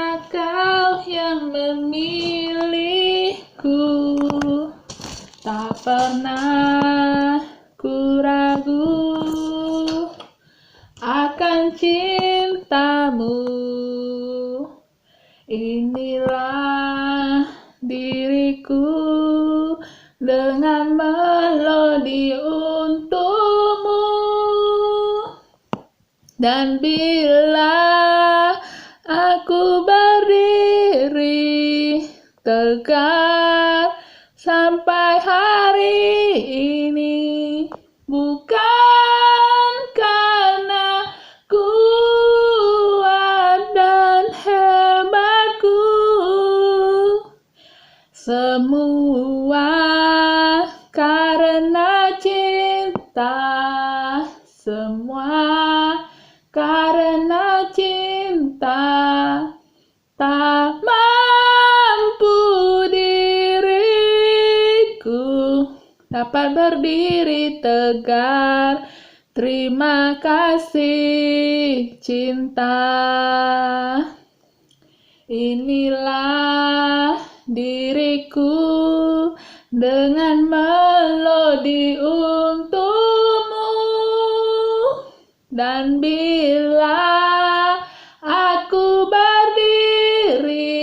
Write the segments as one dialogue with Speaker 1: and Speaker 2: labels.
Speaker 1: karena Kau yang memilihku. Tak pernah ku ragu akan cintamu. Inilah diriku dengan melodi untukmu. Dan bila aku berdiri tegak sampai hari ini, bukan karena kuat dan hebatku, semua karena cinta, semua karena cinta. Tak mampu diriku dapat berdiri tegak. Terima kasih cinta. Inilah diriku dengan melodi untukmu. Dan bila aku berdiri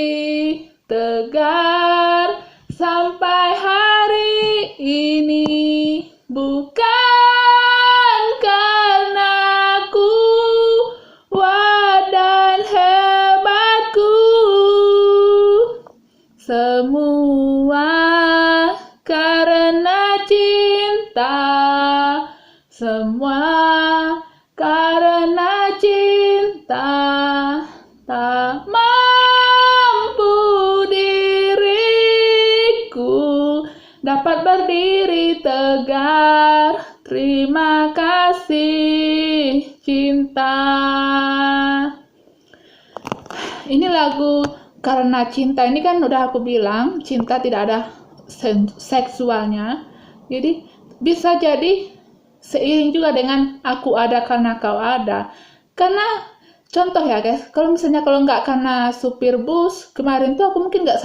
Speaker 1: tegar sampai hari ini, bukan karena kuat dan hebatku, semua karena cinta, semua karena cinta. Tak mampu diriku dapat berdiri tegar. Terima kasih cinta. Ini lagu Karena Cinta. Ini kan udah aku bilang cinta tidak ada seksualnya. Jadi bisa jadi seiring juga dengan Aku Ada Karena Kau Ada. Karena contoh ya guys, kalau misalnya nggak karena supir bus kemarin tuh aku mungkin nggak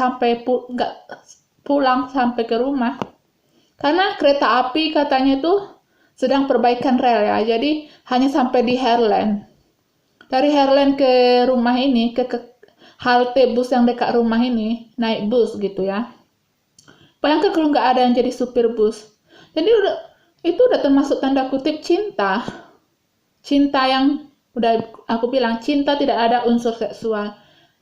Speaker 1: pulang sampai ke rumah. Karena kereta api katanya tuh sedang perbaikan rel ya, jadi hanya sampai di Heartland. Dari Heartland ke rumah ini, ke halte bus yang dekat rumah ini, naik bus gitu ya. Bayangkan kalau nggak ada yang jadi supir bus. Jadi itu udah termasuk tanda kutip cinta. Cinta yang udah aku bilang, cinta tidak ada unsur seksual.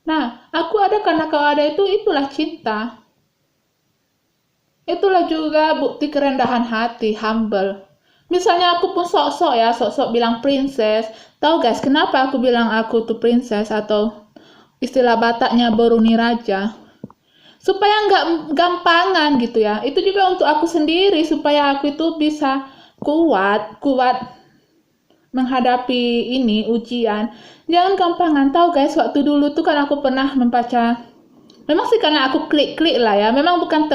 Speaker 1: Nah, Aku Ada Karena Kau Ada itulah cinta. Itulah juga bukti kerendahan hati, humble. Misalnya aku pun sok-sok bilang princess. Tahu guys, kenapa aku bilang aku tuh princess atau istilah Bataknya Boruni Raja? Supaya nggak gampangan gitu ya. Itu juga untuk aku sendiri, supaya aku itu bisa kuat menghadapi ini ujian. Jangan gampangan. Tahu guys, waktu dulu tuh kan aku pernah membaca, memang sih karena aku klik-klik lah ya, memang bukan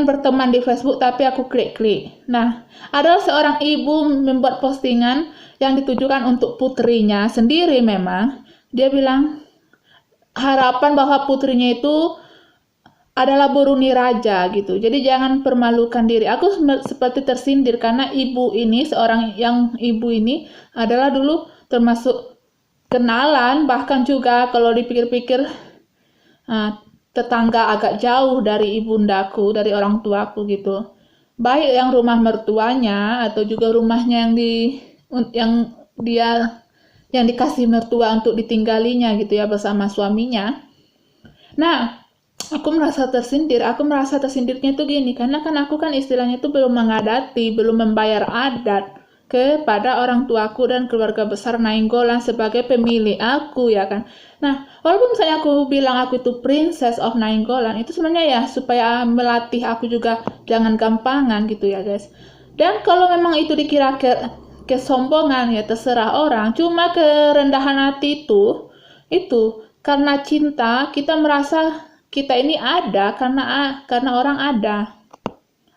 Speaker 1: berteman di Facebook, tapi aku klik-klik. Nah, adalah seorang ibu membuat postingan yang ditujukan untuk putrinya sendiri. Memang dia bilang harapan bahwa putrinya itu adalah Boruni Raja gitu. Jadi jangan permalukan diri. Aku seperti tersindir karena ibu ini adalah dulu termasuk kenalan, bahkan juga kalau dipikir-pikir tetangga agak jauh dari ibundaku, dari orang tuaku gitu. Baik yang rumah mertuanya atau juga rumahnya yang dikasih mertua untuk ditinggalinya gitu ya bersama suaminya. Nah, aku merasa tersindirnya itu gini, karena kan aku kan istilahnya itu belum membayar adat kepada orang tuaku dan keluarga besar Nainggolan sebagai pemilih aku ya kan. Nah, walaupun misalnya aku bilang aku itu princess of Nainggolan, itu sebenarnya ya supaya melatih aku juga jangan gampangan gitu ya guys. Dan kalau memang itu dikira kesombongan ya terserah orang, cuma kerendahan hati itu karena cinta kita merasa kita ini ada karena orang ada.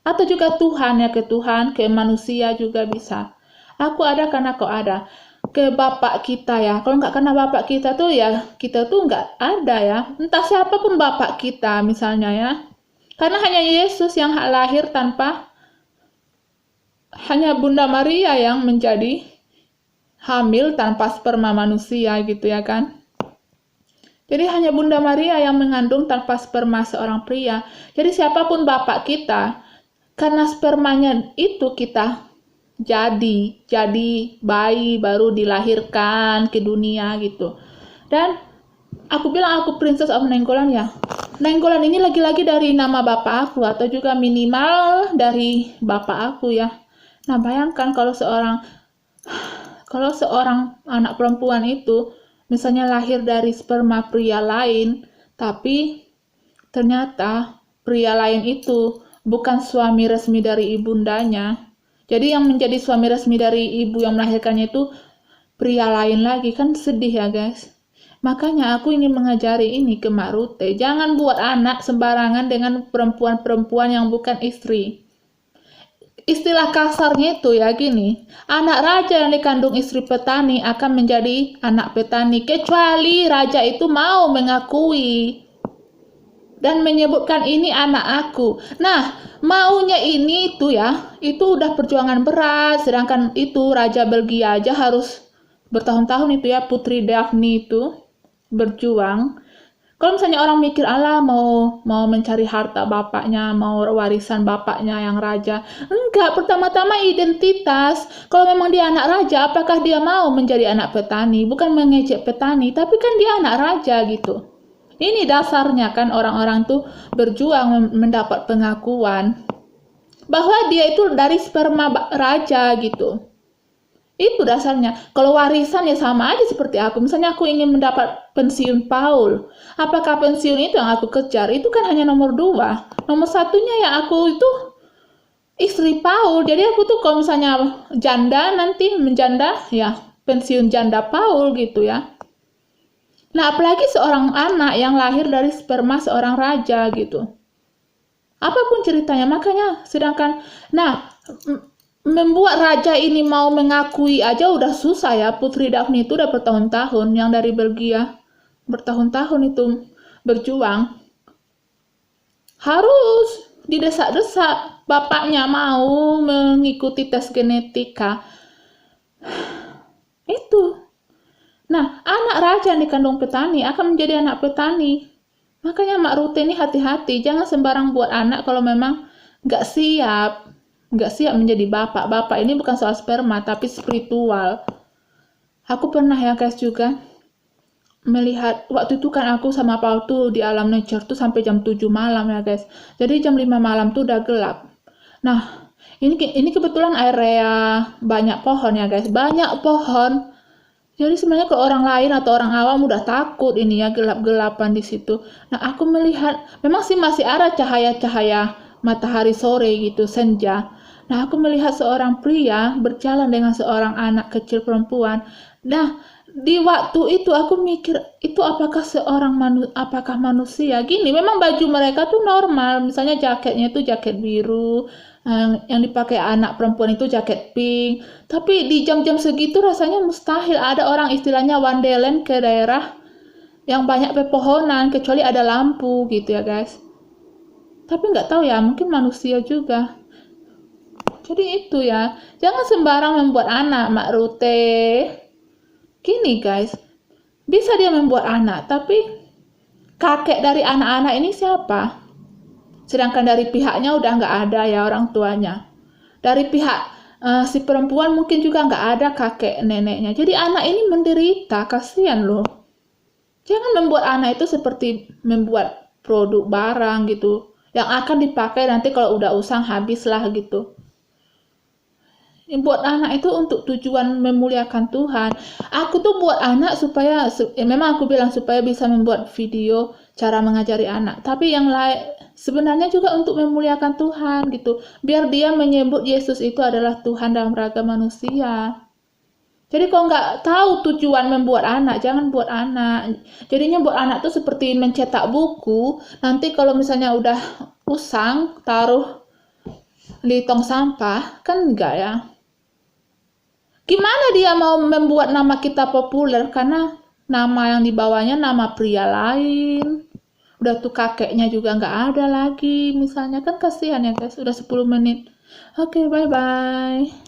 Speaker 1: Atau juga Tuhan ya, ke Tuhan, ke manusia juga bisa. Aku ada karena kau ada. ke bapak kita ya. Kalau nggak karena bapak kita tuh ya, kita tuh nggak ada ya. Entah siapapun bapak kita misalnya ya. Karena hanya Yesus yang lahir tanpa, hanya Bunda Maria yang menjadi hamil tanpa sperma manusia gitu ya kan. Jadi hanya Bunda Maria yang mengandung tanpa sperma seorang pria. Jadi siapapun bapak kita, karena spermanya itu kita jadi bayi baru dilahirkan ke dunia gitu. Dan aku bilang aku Princess of Nainggolan ya. Nainggolan ini lagi-lagi dari nama bapak aku atau juga minimal dari bapak aku ya. Nah, bayangkan kalau seorang anak perempuan itu misalnya lahir dari sperma pria lain, tapi ternyata pria lain itu bukan suami resmi dari ibundanya. Jadi yang menjadi suami resmi dari ibu yang melahirkannya itu pria lain lagi, kan sedih ya guys. Makanya aku ingin mengajari ini ke Mak Rute, jangan buat anak sembarangan dengan perempuan-perempuan yang bukan istri. Istilah kasarnya itu ya gini, anak raja yang dikandung istri petani akan menjadi anak petani, kecuali raja itu mau mengakui dan menyebutkan ini anak aku. Nah, maunya ini itu ya, itu udah perjuangan berat, sedangkan itu Raja Belgia aja harus bertahun-tahun itu ya, Putri Daphne itu berjuang. Kalau misalnya orang mikir Allah mau mencari harta bapaknya, mau warisan bapaknya yang raja. Enggak, pertama-tama identitas. Kalau memang dia anak raja, apakah dia mau menjadi anak petani? Bukan mengejek petani, tapi kan dia anak raja gitu. Ini dasarnya kan orang-orang tuh berjuang mendapat pengakuan bahwa dia itu dari sperma raja gitu. Itu dasarnya. Kalau warisan ya sama aja seperti aku. Misalnya aku ingin mendapat pensiun Paul. Apakah pensiun itu yang aku kejar? Itu kan hanya nomor 2. Nomor satunya ya aku itu istri Paul. Jadi aku tuh kalau misalnya janda nanti menjanda ya pensiun janda Paul gitu ya. Nah apalagi seorang anak yang lahir dari sperma seorang raja gitu. Apapun ceritanya, makanya sedangkan, nah membuat raja ini mau mengakui aja udah susah ya. Putri Daphne itu udah bertahun-tahun, yang dari Belgia bertahun-tahun itu berjuang, harus didesak-desak bapaknya mau mengikuti tes genetika itu. Nah, anak raja yang dikandung petani akan menjadi anak petani. Makanya Mak Rute ini hati-hati, jangan sembarang buat anak kalau memang nggak siap menjadi bapak. Bapak ini bukan soal sperma, tapi spiritual. Aku pernah ya guys juga melihat, waktu itu kan aku sama Paul tuh di alam nature tuh sampai jam 7 malam ya guys. Jadi jam 5 malam tuh udah gelap. Nah, ini kebetulan area banyak pohon ya guys, banyak pohon. Jadi sebenarnya kalau orang lain atau orang awam udah takut ini ya gelap-gelapan di situ. Nah aku melihat memang sih masih ada cahaya-cahaya matahari sore gitu senja. Nah aku melihat seorang pria berjalan dengan seorang anak kecil perempuan. Nah di waktu itu aku mikir itu apakah manusia? Gini memang baju mereka tuh normal. Misalnya jaketnya itu jaket biru. Yang dipakai anak perempuan itu jaket pink, tapi di jam-jam segitu rasanya mustahil ada orang istilahnya wandelen ke daerah yang banyak pepohonan kecuali ada lampu gitu ya guys. Tapi nggak tahu ya, mungkin manusia juga. Jadi itu ya, jangan sembarang membuat anak, Mak Rute. Gini guys, bisa dia membuat anak, tapi kakek dari anak-anak ini siapa? Sedangkan dari pihaknya udah nggak ada ya orang tuanya. Dari pihak si perempuan mungkin juga nggak ada kakek neneknya. Jadi anak ini menderita, kasihan loh. Jangan membuat anak itu seperti membuat produk barang gitu. Yang akan dipakai nanti kalau udah usang habislah gitu. Buat anak itu untuk tujuan memuliakan Tuhan. Aku tuh buat anak supaya, memang aku bilang supaya bisa membuat video cara mengajari anak. Tapi yang lain sebenarnya juga untuk memuliakan Tuhan gitu. Biar dia menyebut Yesus itu adalah Tuhan dalam raga manusia. Jadi kalau nggak tahu tujuan membuat anak, jangan buat anak. Jadinya buat anak tuh seperti mencetak buku. Nanti kalau misalnya udah usang, taruh di tong sampah, kan enggak ya. Gimana dia mau membuat nama kita populer karena nama yang dibawanya nama pria lain. Udah tuh kakeknya juga nggak ada lagi. Misalnya kan kasihan ya guys, udah 10 menit. Oke, bye-bye.